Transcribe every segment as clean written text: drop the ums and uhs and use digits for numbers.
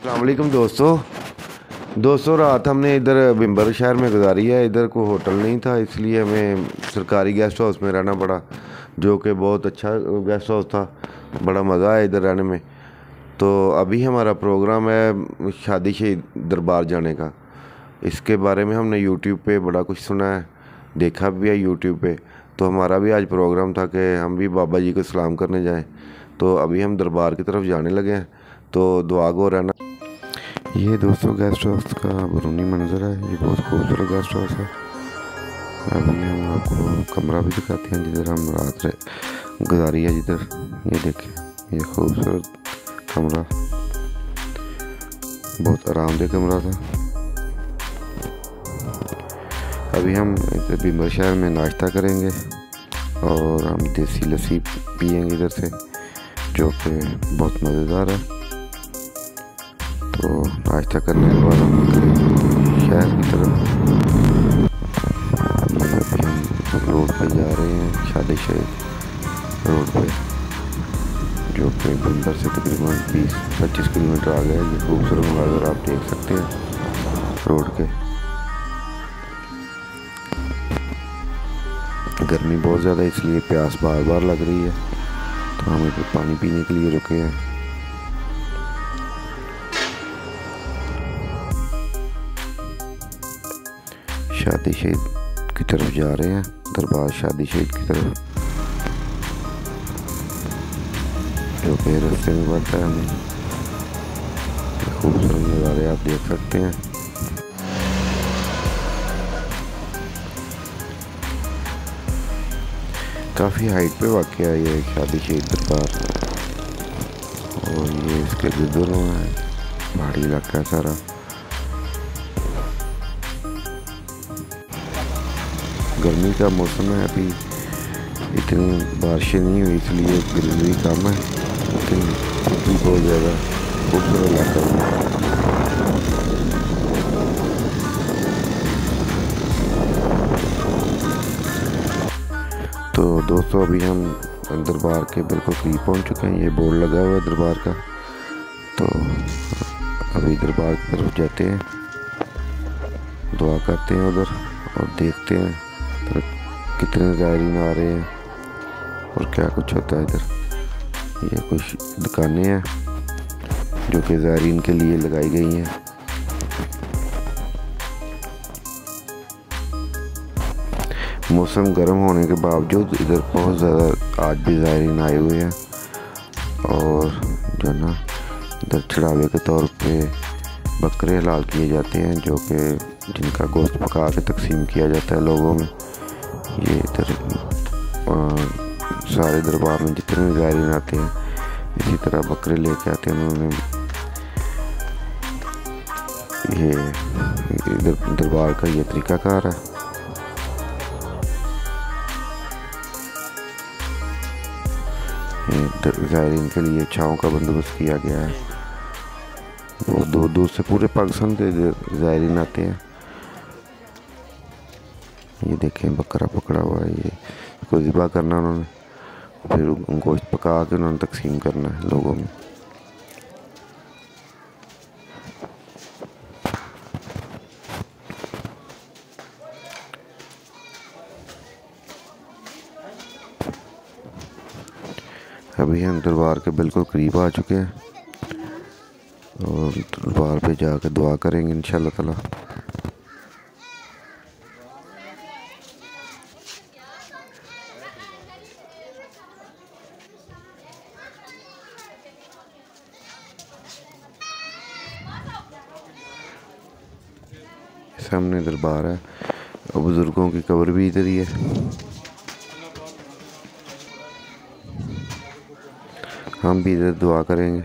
अस्सलाम वालेकुम दोस्तों रात हमने इधर बिम्बर शहर में गुजारी है। इधर कोई होटल नहीं था, इसलिए हमें सरकारी गेस्ट हाउस में रहना पड़ा, जो कि बहुत अच्छा गेस्ट हाउस था। बड़ा मज़ा आया इधर रहने में। तो अभी हमारा प्रोग्राम है शादी शहीद दरबार जाने का। इसके बारे में हमने यूट्यूब पे बड़ा कुछ सुना है, देखा भी है यूट्यूब पे। तो हमारा भी आज प्रोग्राम था कि हम भी बाबा जी को सलाम करने जाएं। तो अभी हम दरबार की तरफ जाने लगे हैं, तो दुआ गो रहना। ये दोस्तों गेस्ट हाउस का बरूनी मंजर है। ये बहुत खूबसूरत गेस्ट हाउस है। अभी हम आपको कमरा भी दिखाते हैं जिधर हम रात गुजारी है। जिधर ये देखें, ये खूबसूरत कमरा, बहुत आरामदेह कमरा था। अभी हम इधर बिम्बर शहर में नाश्ता करेंगे और हम देसी लस्सी पियेंगे इधर से, जो कि बहुत मज़ेदार है। तो नाश्ता करने के बाद हम निकले शहर की तरफ। अभी हम रोड पे जा रहे हैं, शादी शहीद रोड पे, जो कि बिम्बर से तकरीबन 20-25 किलोमीटर आगे है। ये खूबसूरत मंजर आप देख सकते हैं रोड के। गर्मी बहुत ज़्यादा, इसलिए प्यास बार बार लग रही है, तो हम इधर पानी पीने के लिए रुके हैं। शादी शहीद की तरफ जा रहे हैं, दरबार शादी शहीद की तरफ, जो कि रास्ते में पड़ता है। हमें खूबसूरत नज़ारे आप देख सकते हैं। काफ़ी हाइट पे वाक़या है ये शादी शहीद दरबार, और ये इसके गुजरों है, पहाड़ी इलाका है सारा। गर्मी का मौसम है, अभी इतनी बारिशें नहीं हुई, इसलिए ग्रीनरी कम है, लेकिन बहुत ज़्यादा खूबसूरत इलाका है। तो दोस्तों अभी हम दरबार के बिल्कुल करीब पहुंच चुके हैं। ये बोर्ड लगा हुआ है दरबार का। तो अभी दरबार की तरफ जाते हैं, दुआ करते हैं उधर, और देखते हैं कितने ज़ायरीन आ रहे हैं और क्या कुछ होता है इधर। ये कुछ दुकानें हैं जो कि ज़ायरीन के लिए लगाई गई हैं। मौसम गर्म होने के बावजूद इधर बहुत ज़्यादा आज भी ज़ायरीन आए हुए हैं, और जो ना इधर चढ़ावे के तौर पे बकरे हलाल किए जाते हैं, जो कि जिनका गोश्त पका के तकसीम किया जाता है लोगों में। ये इधर सारे दरबार में जितने भी ज़ायरीन आते हैं इसी तरह बकरे लेके आते हैं उन्होंने। ये इधर दरबार का ये तरीक़ाकार है। ज़ायरीन के लिए छाँव का बंदोबस्त किया गया है। वो दूर दूर से पूरे पाकिस्तान के ज़ायरीन आते हैं। ये देखें, बकरा पकड़ा हुआ है, ये इसको ज़िबा करना उन्होंने, फिर गोश्त पका के उन्होंने तकसीम करना है लोगों में। अभी हम दरबार के बिल्कुल करीब आ चुके हैं, और दरबार पे जाकर दुआ करेंगे इंशाअल्लाह ताला। सामने दरबार है, और बुज़ुर्गों की कब्र भी इधर ही है। हम भी इधर दुआ करेंगे।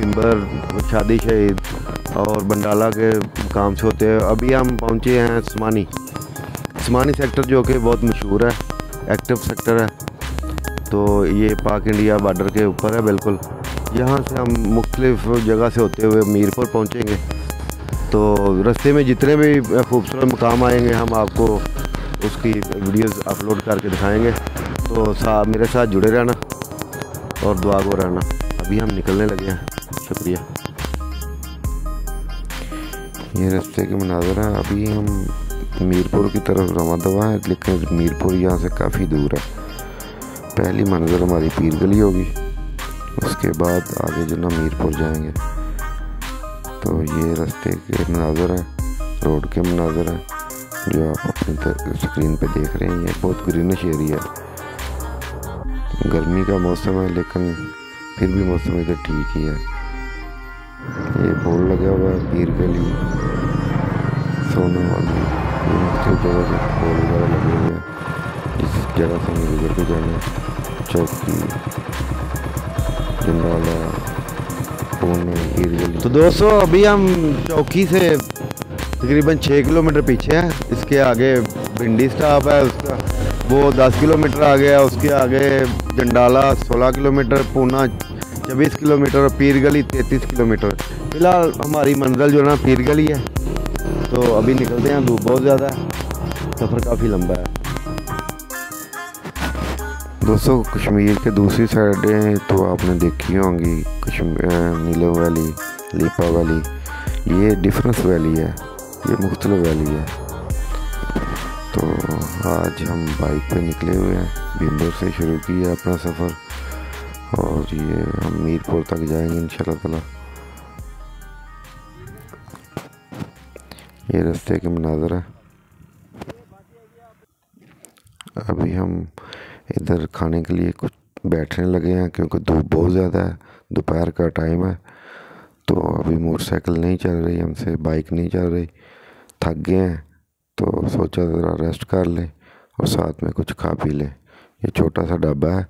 बिम्बर, शादी शहीद और बंडाला के काम से होते हैं। अभी हम पहुंचे हैं स्मानी सेक्टर, जो कि बहुत मशहूर है, एक्टिव सेक्टर है। तो ये पाक इंडिया बॉर्डर के ऊपर है बिल्कुल। यहाँ से हम मुख्तलिफ जगह से होते हुए मीरपुर पहुँचेंगे। तो रास्ते में जितने भी खूबसूरत मकाम आएंगे हम आपको उसकी वीडियोस अपलोड करके दिखाएंगे। तो मेरे साथ जुड़े रहना और दुआ को रहना। अभी हम निकलने लगे हैं। शुक्रिया। ये रास्ते के मनाज़र हैं। अभी हम मीरपुर की तरफ रवां दवा है, लेकिन मीरपुर यहाँ से काफ़ी दूर है। पहली मंजिल हमारी पीर गली होगी, उसके बाद आगे जो ना मीरपुर जाएंगे। तो ये रास्ते के मनाज़र हैं, रोड के मनाज़र हैं जो आप अपनी स्क्रीन पे देख रहे हैं। ये बहुत ग्रीनिश एरिया है। गर्मी का मौसम है, लेकिन फिर भी मौसम इधर ठीक ही है। ये बोर्ड लगा हुआ है पीर गली, सोना वाली, ये मुख्तलिफ जगह से बोर्ड वगैरह लगे हुए हैं। जिस जगह से हमें गुजर के जाना है, चौकी, जंडाला, तो दोस्तों अभी हम चौकी से तकरीबन 6 किलोमीटर पीछे हैं। इसके आगे भिंडी स्टॉप है, उसका वो 10 किलोमीटर आगे है। उसके आगे जंडाला 16 किलोमीटर, पूना 24 किलोमीटर, पीर गली 33 किलोमीटर। फ़िलहाल हमारी मंजिल जो है ना पीर गली है। तो अभी निकलते हैं, धूप बहुत ज़्यादा है, सफ़र काफ़ी लंबा है। दोस्तों कश्मीर के दूसरी साइडें तो आपने देखी होंगी, नीलम वैली, लीपा वैली। ये डिफरेंस वैली है, ये मुख्तलिफ वैली है। तो आज हम बाइक पे निकले हुए हैं, बिम्बर से शुरू किया अपना सफ़र और ये हम मीरपुर तक जाएंगे इंशाल्लाह ताला। ये रास्ते के मनाज़र है। अभी हम इधर खाने के लिए कुछ बैठने लगे हैं, क्योंकि धूप बहुत ज़्यादा है, दोपहर का टाइम है। तो अभी मोटरसाइकिल नहीं चल रही हमसे, बाइक नहीं चल रही, थक गए हैं। तो सोचा ज़रा रेस्ट कर लें और साथ में कुछ खा पी लें। ये छोटा सा ढाबा है,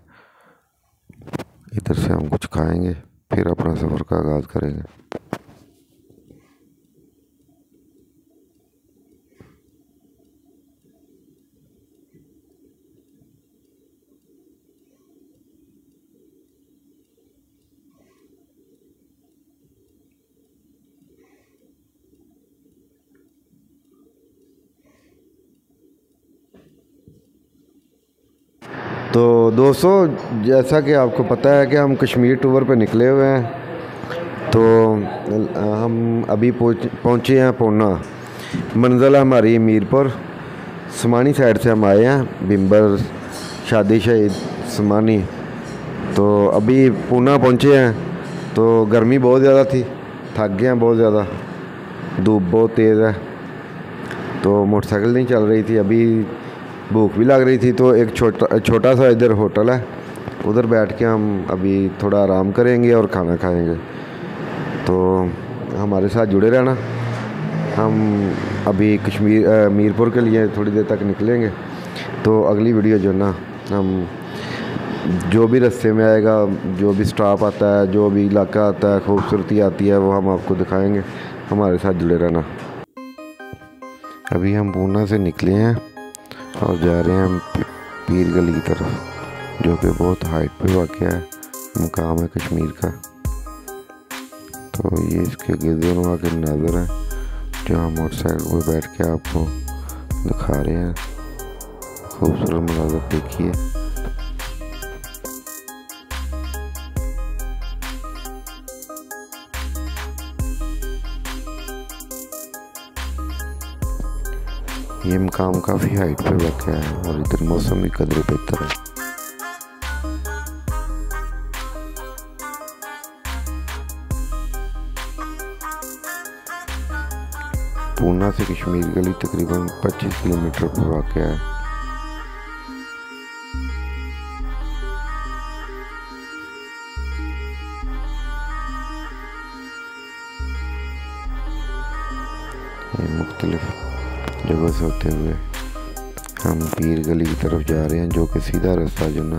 इधर से हम कुछ खाएंगे, फिर अपना सफ़र का आगाज़ करेंगे। तो दोस्तों जैसा कि आपको पता है कि हम कश्मीर टूर पे निकले हुए हैं। तो हम अभी पहुँचे हैं पूना। मंजिल हमारी मीरपुर, स्मानी साइड से हम आए हैं, बिम्बर, शादी शहीद, स्मानी। तो अभी पूना पहुँचे हैं। तो गर्मी बहुत ज़्यादा थी, थक गए हैं बहुत ज़्यादा, धूप बहुत तेज़ है। तो मोटरसाइकिल नहीं चल रही थी, अभी भूख भी लग रही थी। तो एक छोटा सा इधर होटल है, उधर बैठ के हम अभी थोड़ा आराम करेंगे और खाना खाएंगे। तो हमारे साथ जुड़े रहना। हम अभी मीरपुर के लिए थोड़ी देर तक निकलेंगे। तो अगली वीडियो जो ना, हम जो भी रास्ते में आएगा, जो भी स्टॉप आता है, जो भी इलाका आता है, खूबसूरती आती है, वो हम आपको दिखाएंगे। हमारे साथ जुड़े रहना। अभी हम पूना से निकले हैं और जा रहे हैं हम पीर गली की तरफ, जो कि बहुत हाइट पे वाक़या है, मुकाम है कश्मीर का। तो ये इसके गिरदोनवा के नज़र है जो हम मोटरसाइकिल पर बैठ के आपको दिखा रहे हैं। खूबसूरत मनाज़र देखिए। ये मकाम काफ़ी हाइट पे वाक़या है और इधर मौसम भी कदर बेहतर है। पूना से कश्मीर गली तकरीबन 25 किलोमीटर पर वाक़या है। ये मुख्तलिफ जगह से होते हुए हम पीर गली की तरफ जा रहे हैं, जो कि सीधा रास्ता जो ना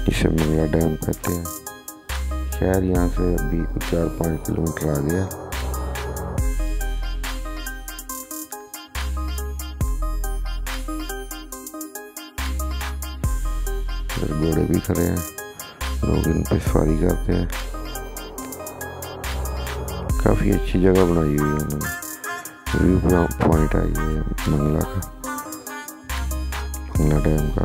जिसे मंगला डैम कहते हैं। शहर यहाँ से अभी 4-5 किलोमीटर आ गया। घोड़े भी खड़े हैं, लोग इन पे सवारी करते हैं। काफ़ी अच्छी जगह बनाई हुई है उन्होंने। व्यू पॉइंट है ये मंगला का, मंगला डैम का।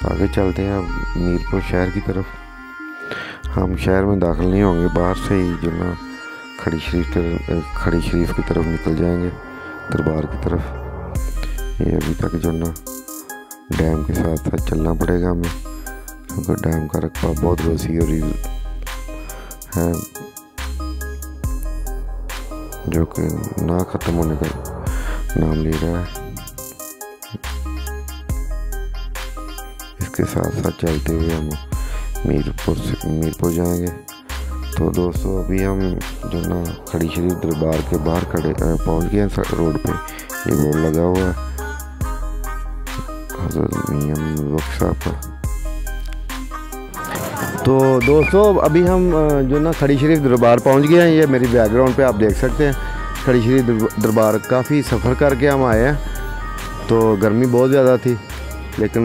आगे चलते हैं अब मीरपुर शहर की तरफ। हम शहर में दाखिल नहीं होंगे, बाहर से ही जो ना खड़ी शरीफ की तरफ निकल जाएंगे, दरबार की तरफ। ये अभी तक जो ना डैम के साथ साथ चलना पड़ेगा हमें, क्योंकि डैम का रकबा बहुत वसी और है, जो कि ना ख़त्म होने का नाम ले रहा है। इसके साथ साथ चलते हुए हम मीरपुर जाएंगे। तो दोस्तों अभी हम जो ना खड़ी शरीफ दरबार के बाहर पहुंच गए हैं रोड पे। ये बोर्ड लगा हुआ है हज़रत मियां बख्श साहब का। तो दोस्तों अभी हम जो ना खड़ी शरीफ दरबार पहुंच गए हैं। ये मेरी बैकग्राउंड पे आप देख सकते हैं खड़ी शरीफ दरबार। काफ़ी सफ़र करके हम आए हैं, तो गर्मी बहुत ज़्यादा थी लेकिन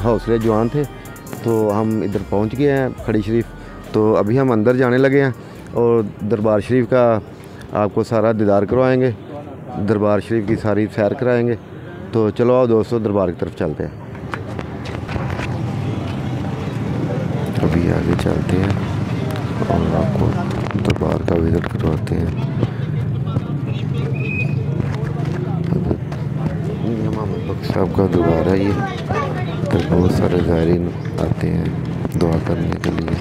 हौसले जवान थे, तो हम इधर पहुंच गए हैं खड़ी शरीफ। तो अभी हम अंदर जाने लगे हैं और दरबार शरीफ का आपको सारा दीदार करवाएंगे, दरबार शरीफ की सारी सैर कराएंगे। तो चलो आओ दोस्तों दरबार की तरफ चलते हैं। अभी आगे चलते हैं और आपको दरबार का विजिट करवाते हैं। मोहम्मद बख्श साहब का दरबार है ये। तो बहुत सारे ज़ायरीन आते हैं दुआ करने के लिए,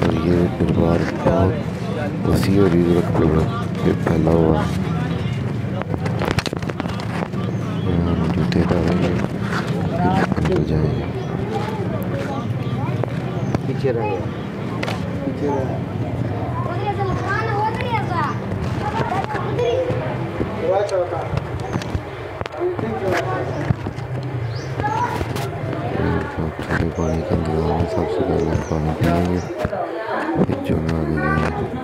और ये दरबार बहुत वसी और फैला हुआ है। हम जूते डालेंगे फिर अंदर जाएंगे। पीछे रहे ठंडे पानी का इंतजाम है। सबसे पहले पानी पिएंगे, फिर जो ना आगे जाएंगे।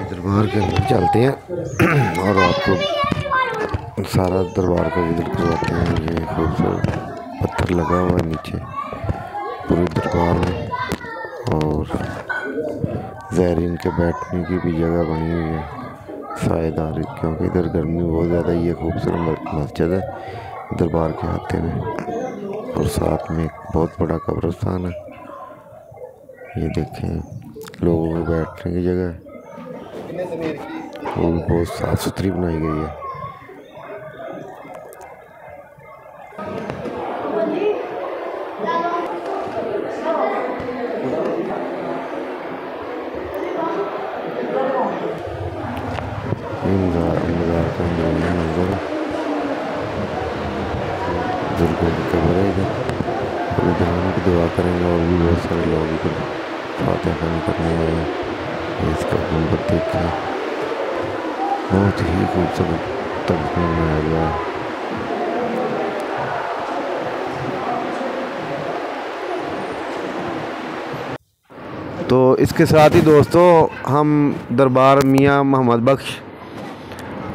दरबार के अंदर चलते हैं और आपको सारा दरबार का विजिट करवाते हैं। ये खूबसूरत पत्थर लगा हुआ है नीचे पूरे दरबार में, और ज़ायरीन के बैठने की भी जगह बनी हुई है सायेदार, क्योंकि इधर गर्मी बहुत ज़्यादा। ये खूबसूरत मस्जिद है दरबार के हाथे में, और साथ में एक बहुत बड़ा कब्रिस्तान है। ये देखें लोगों को बैठने की जगह है, वो भी बहुत साफ़ सुथरी बनाई गई है। मज़ार का मंजर बुजुर्गों की कब्र है इधर, इधर की दुआ करेंगे। और भी बहुत सारे लोग इधर फातिहा करने आए हैं। इसका गुंबद देखिए, बहुत ही खूबसूरत तरीके में बनाया गया है। तो इसके साथ ही दोस्तों हम दरबार मियां मोहम्मद बख्श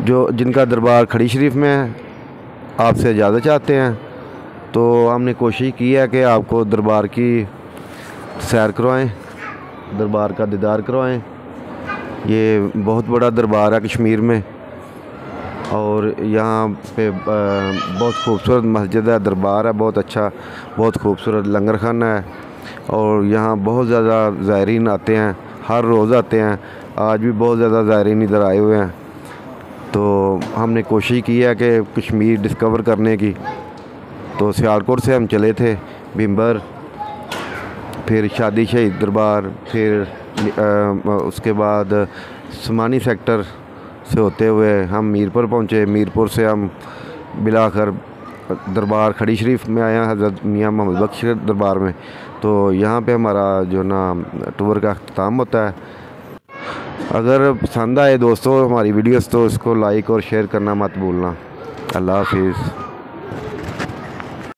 जिनका दरबार खड़ी शरीफ में है, आपसे इजाज़त चाहते हैं। तो हमने कोशिश की है कि आपको दरबार की सैर करवाएं, दरबार का दीदार करवाएं। ये बहुत बड़ा दरबार है कश्मीर में, और यहाँ पे बहुत खूबसूरत मस्जिद है, दरबार है बहुत अच्छा, बहुत खूबसूरत लंगर खाना है, और यहाँ बहुत ज़्यादा ज़ायरीन आते हैं, हर रोज़ आते हैं। आज भी बहुत ज़्यादा ज़ायरीन इधर आए हुए हैं। तो हमने कोशिश की है कि कश्मीर डिस्कवर करने की, तो सियालकोट से हम चले थे भिम्बर, फिर शादी शहीद दरबार, फिर उसके बाद समानी सेक्टर से होते हुए हम मीरपुर पहुँचे। मीरपुर से हम बिलाकर दरबार खड़ी शरीफ में आया, हज़रत मियाँ मोहम्मद बख्श दरबार में। तो यहाँ पे हमारा जो ना टूर का अख्ताम होता है। अगर पसंद आए दोस्तों हमारी वीडियोस तो इसको लाइक और शेयर करना मत भूलना। अल्लाह हाफिज़।